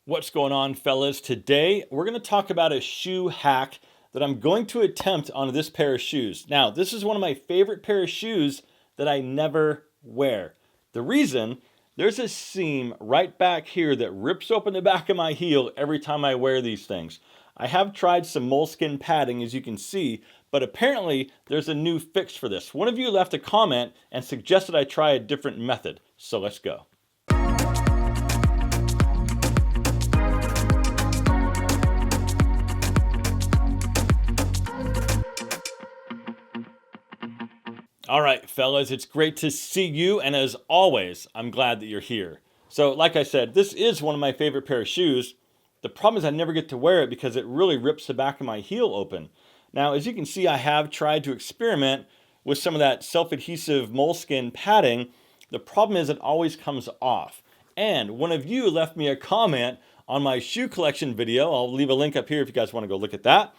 What's going on, fellas? Today we're going to talk about a shoe hack that I'm going to attempt on this pair of shoes. Now, this is one of my favorite pair of shoes that I never wear. The reason, there's a seam right back here that rips open the back of my heel every time I wear these things. I have tried some moleskin padding, as you can see, but apparently there's a new fix for this. One of you left a comment and suggested I try a different method, so let's go. All right, fellas, it's great to see you, and as always, I'm glad that you're here. So, like I said, this is one of my favorite pair of shoes. The problem is I never get to wear it because it really rips the back of my heel open. Now, as you can see, I have tried to experiment with some of that self-adhesive moleskin padding. The problem is it always comes off. And one of you left me a comment on my shoe collection video. I'll leave a link up here if you guys want to go look at that.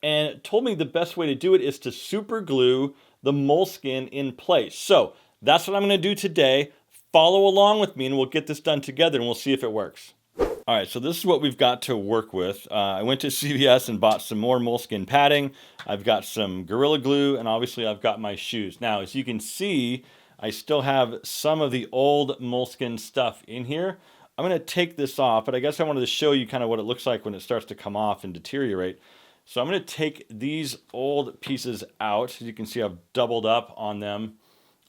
And it told me the best way to do it is to super glue the moleskin in place. So that's what I'm going to do today. Follow along with me and we'll get this done together and we'll see if it works. All right, so this is what we've got to work with. I went to CVS and bought some more moleskin padding. I've got some Gorilla Glue, and obviously I've got my shoes. Now, as you can see, I still have some of the old moleskin stuff in here. I'm going to take this off, but I guess I wanted to show you kind of what it looks like when it starts to come off and deteriorate. So I'm going to take these old pieces out. As you can see, I've doubled up on them,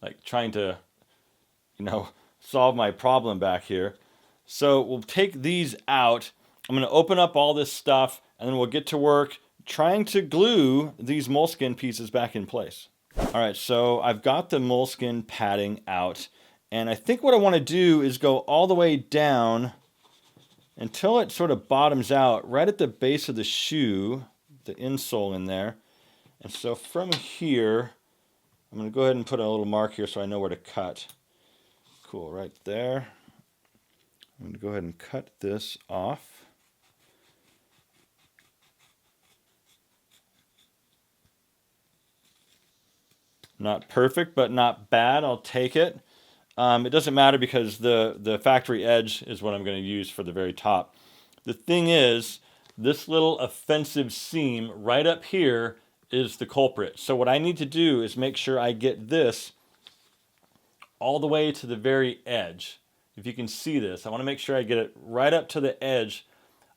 like trying to, solve my problem back here. So we'll take these out. I'm going to open up all this stuff, and then we'll get to work trying to glue these moleskin pieces back in place. All right, so I've got the moleskin padding out, and I think what I want to do is go all the way down until it sort of bottoms out right at the base of the shoe, the insole in there. And so from here, I'm going to go ahead and put a little mark here so I know where to cut. Cool, right there. I'm going to go ahead and cut this off. Not perfect, but not bad. I'll take it. It doesn't matter because the factory edge is what I'm going to use for the very top. The thing is, this little offensive seam right up here is the culprit. So what I need to do is make sure I get this all the way to the very edge. If you can see this, I want to make sure I get it right up to the edge.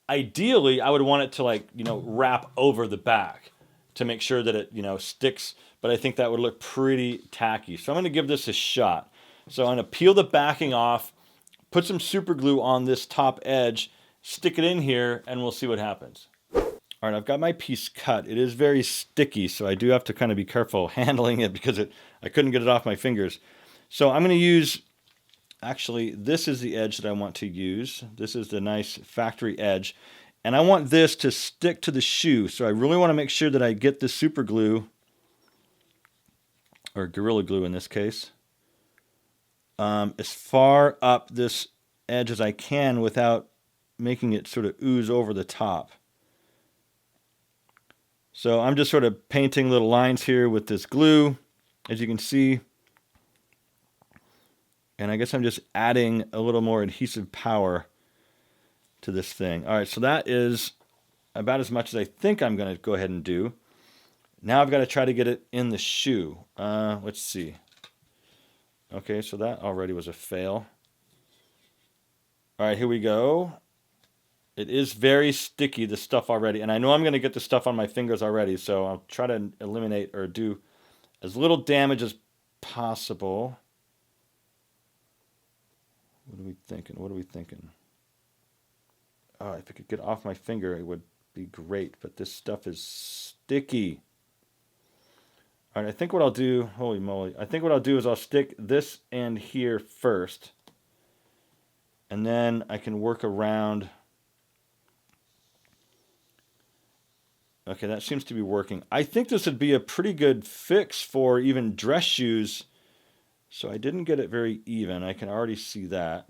Ideally, I would want it to wrap over the back to make sure that it, sticks, but I think that would look pretty tacky. So I'm going to give this a shot. So I'm going to peel the backing off, put some super glue on this top edge, stick it in here, and we'll see what happens. All right, I've got my piece cut. It is very sticky, so I do have to kind of be careful handling it because I couldn't get it off my fingers. So I'm going to use, actually, this is the edge that I want to use. This is the nice factory edge. And I want this to stick to the shoe, so I really want to make sure that I get the super glue, or Gorilla Glue in this case, as far up this edge as I can without making it sort of ooze over the top. So I'm just sort of painting little lines here with this glue, as you can see. And I guess I'm just adding a little more adhesive power to this thing. All right, so that is about as much as I think I'm going to go ahead and do. Now I've got to try to get it in the shoe. Let's see. Okay, so that already was a fail. All right, here we go. It is very sticky, the stuff already. And I know I'm going to get the stuff on my fingers already, so I'll try to eliminate or do as little damage as possible. What are we thinking? Oh, if I could get off my finger, it would be great. But this stuff is sticky. All right, I think what I'll do, holy moly, I think what I'll do is I'll stick this end here first. And then I can work around. Okay, that seems to be working. I think this would be a pretty good fix for even dress shoes. So I didn't get it very even. I can already see that.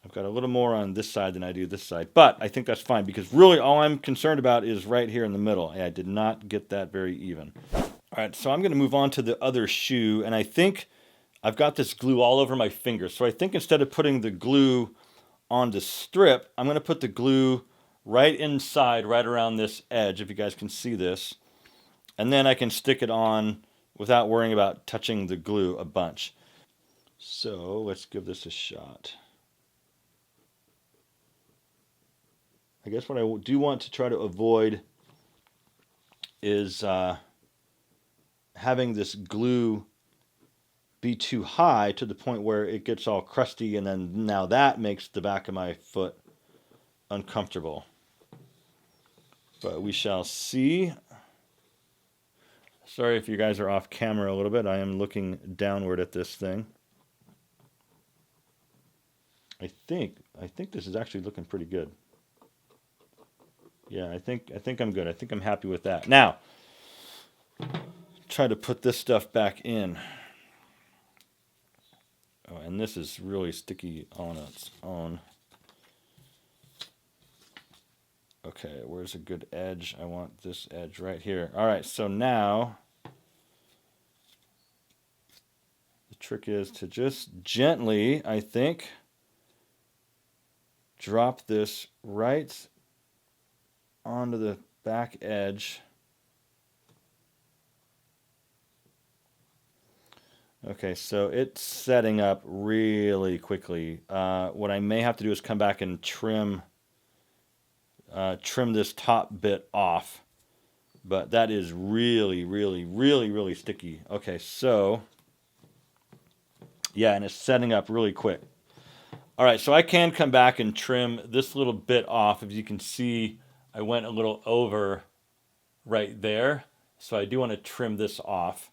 I've got a little more on this side than I do this side. But I think that's fine because really all I'm concerned about is right here in the middle. I did not get that very even. All right, so I'm going to move on to the other shoe. And I think I've got this glue all over my fingers. So I think instead of putting the glue on the strip, I'm going to put the glue right inside, right around this edge, if you guys can see this. And then I can stick it on without worrying about touching the glue a bunch. So let's give this a shot. I guess what I do want to try to avoid is having this glue be too high to the point where it gets all crusty, and then now that makes the back of my foot uncomfortable. But we shall see. Sorry if you guys are off camera a little bit. I am looking downward at this thing. I think this is actually looking pretty good. Yeah, I think I'm good. I think I'm happy with that. Now, try to put this stuff back in. Oh, and this is really sticky on its own. Okay, where's a good edge? I want this edge right here. All right, so now the trick is to just gently, I think, drop this right onto the back edge. Okay, so it's setting up really quickly. What I may have to do is come back and trim this top bit off. But that is really, really, really, really sticky. Okay, so yeah, and it's setting up really quick. All right, so I can come back and trim this little bit off. As you can see, I went a little over right there. So I do want to trim this off.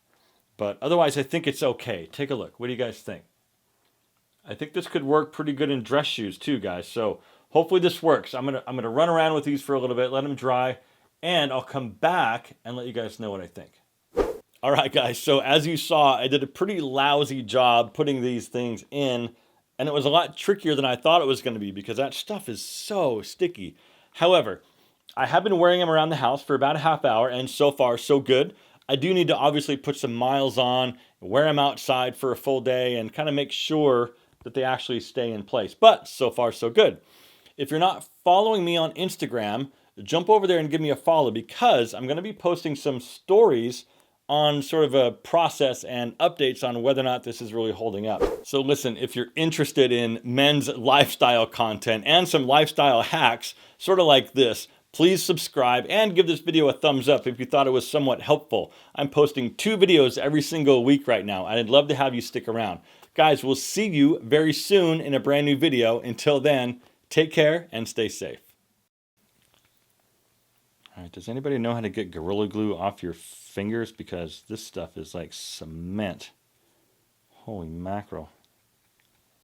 But otherwise, I think it's okay. Take a look. What do you guys think? I think this could work pretty good in dress shoes too, guys. So hopefully this works. I'm gonna run around with these for a little bit, let them dry, and I'll come back and let you guys know what I think. All right, guys. So as you saw, I did a pretty lousy job putting these things in, and it was a lot trickier than I thought it was going to be because that stuff is so sticky. However, I have been wearing them around the house for about a half hour, and so far, so good. I do need to obviously put some miles on, wear them outside for a full day, and kind of make sure that they actually stay in place. But so far, so good. If you're not following me on Instagram, jump over there and give me a follow because I'm going to be posting some stories on sort of a process and updates on whether or not this is really holding up. So listen, if you're interested in men's lifestyle content and some lifestyle hacks, sort of like this, please subscribe and give this video a thumbs up if you thought it was somewhat helpful. I'm posting 2 videos every single week right now, and I'd love to have you stick around. Guys, we'll see you very soon in a brand new video. Until then, take care and stay safe. All right, does anybody know how to get Gorilla Glue off your fingers? Because this stuff is like cement. Holy mackerel.